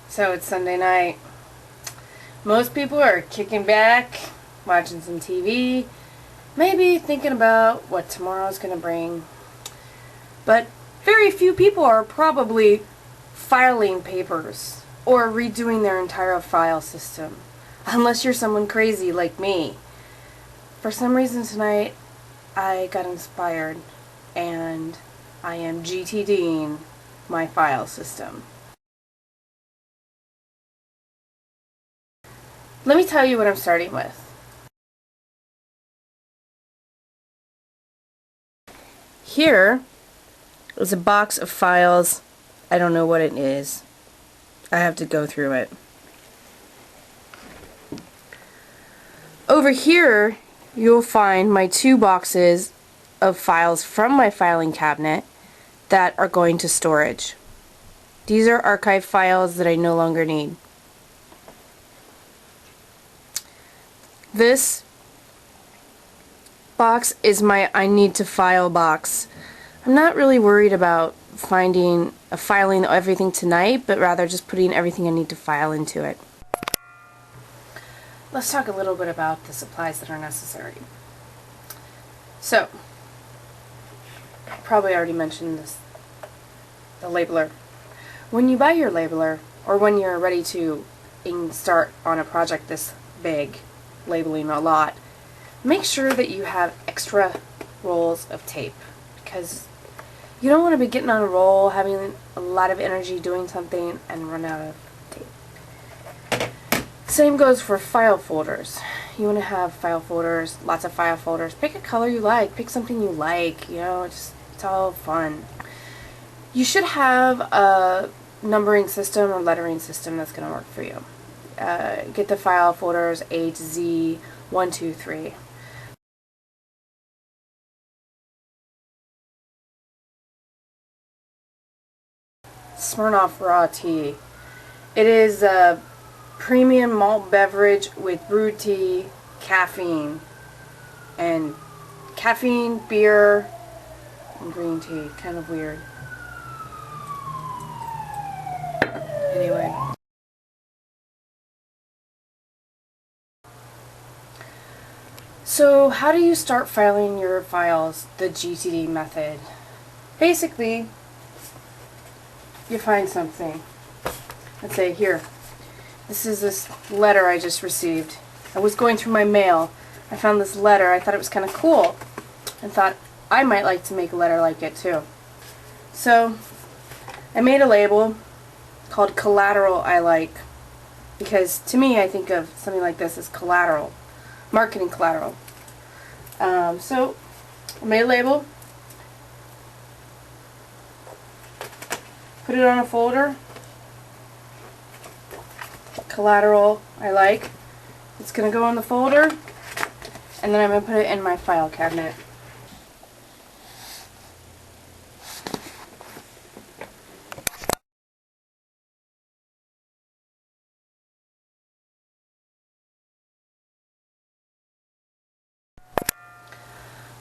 So it's Sunday night. Most people are kicking back, watching some TV, maybe thinking about what tomorrow's going to bring. But very few people are probably filing papers or redoing their entire file system. Unless you're someone crazy like me. For some reason tonight, I got inspired and I am GTDing my file system. Let me tell you what I'm starting with. Here is a box of files. I don't know what it is. I have to go through it. Over here, you'll find my 2 boxes of files from my filing cabinet that are going to storage. These are archive files that I no longer need. This box is my I need to file box. I'm not really worried about filing everything tonight, but rather just putting everything I need to file into it. Let's talk a little bit about the supplies that are necessary. So, I probably already mentioned this, the labeler. When you buy your labeler, or when you're ready to start on a project this big, labeling a lot, make sure that you have extra rolls of tape, because you don't want to be getting on a roll, having a lot of energy doing something, and run out of tape. Same goes for file folders. You want to have file folders, lots of file folders. Pick a color you like, pick something you like, you know, it's all fun. You should have a numbering system or lettering system that's going to work for you. Get the file folders A to Z, 1, 2, 3. Smirnoff Raw Tea. It is a premium malt beverage with brewed tea, caffeine, beer, and green tea. Kind of weird. Anyway. So, how do you start filing your files the GTD method? Basically, you find something. Let's say here. This is this letter I just received. I was going through my mail. I found this letter. I thought it was kind of cool. And thought I might like to make a letter like it too. So, I made a label called Collateral I Like. Because to me, I think of something like this as collateral. Marketing collateral. So, I made a label. Put it on a folder. Collateral I Like. It's going to go in the folder, and then I'm going to put it in my file cabinet.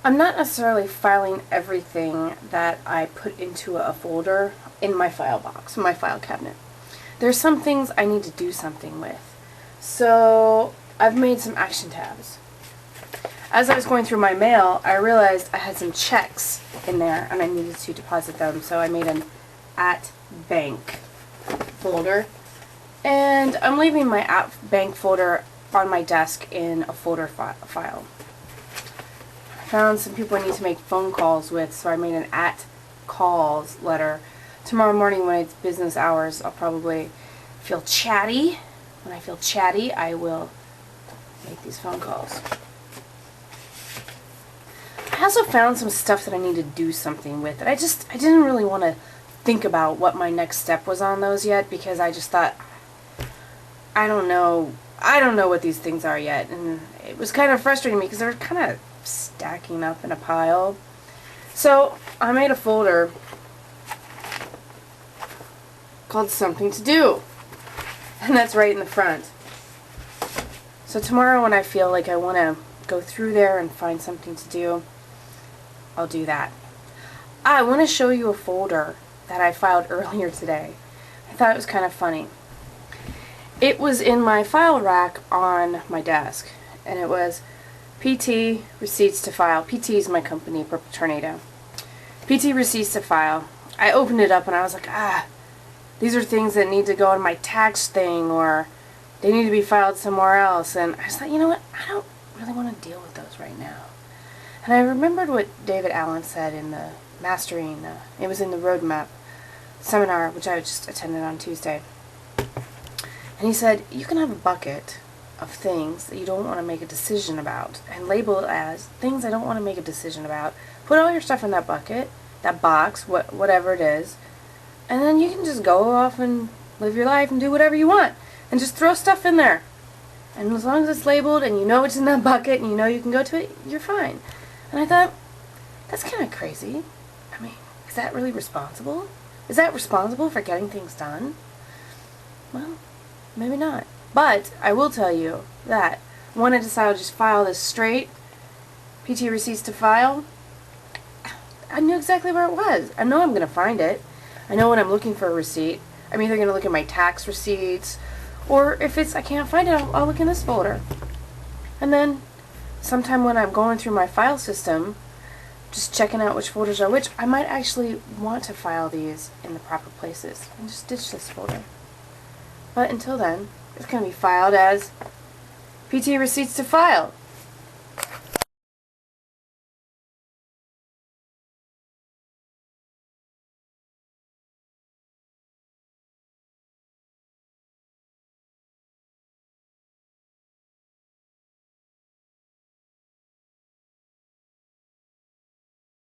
I'm not necessarily filing everything that I put into a folder in my file box, in my file cabinet. There's some things I need to do something with. So I've made some action tabs. As I was going through my mail, I realized I had some checks in there and I needed to deposit them. So I made an at bank folder. And I'm leaving my at bank folder on my desk in a folder file. I found some people I need to make phone calls with, so I made an at calls letter. Tomorrow morning when it's business hours, I'll probably feel chatty. When I feel chatty, I will make these phone calls. I also found some stuff that I need to do something with that I didn't really want to think about what my next step was on those yet, because I just thought, I don't know what these things are yet, and it was kind of frustrating me because they were kind of stacking up in a pile. So I made a folder called Something to Do, and that's right in the front. So tomorrow when I feel like I want to go through there and find something to do, I'll do that. I want to show you a folder that I filed earlier today. I thought it was kind of funny. it was in my file rack on my desk, and it was PT receipts to file. PT is my company, Purple Tornado. PT receipts to file. I opened it up and I was like, these are things that need to go in my tax thing, or they need to be filed somewhere else. And I just thought, you know what, I don't really want to deal with those right now. And I remembered what David Allen said in the Mastering, it was in the Roadmap seminar, which I just attended on Tuesday. And he said, you can have a bucket of things that you don't want to make a decision about, and label it as things I don't want to make a decision about. Put all your stuff in that bucket, that box, whatever it is, and then you can just go off and live your life and do whatever you want. And just throw stuff in there. And as long as it's labeled and you know it's in that bucket and you know you can go to it, you're fine. And I thought, that's kind of crazy. I mean, is that really responsible? Is that responsible for getting things done? Well, maybe not. But I will tell you that when I decided to just file this straight, PT receipts to file, I knew exactly where it was. I know I'm going to find it. I know when I'm looking for a receipt, I'm either going to look at my tax receipts, or if I can't find it, I'll look in this folder. And then sometime when I'm going through my file system, just checking out which folders are which, I might actually want to file these in the proper places and just ditch this folder. But until then, it's going to be filed as PT receipts to file.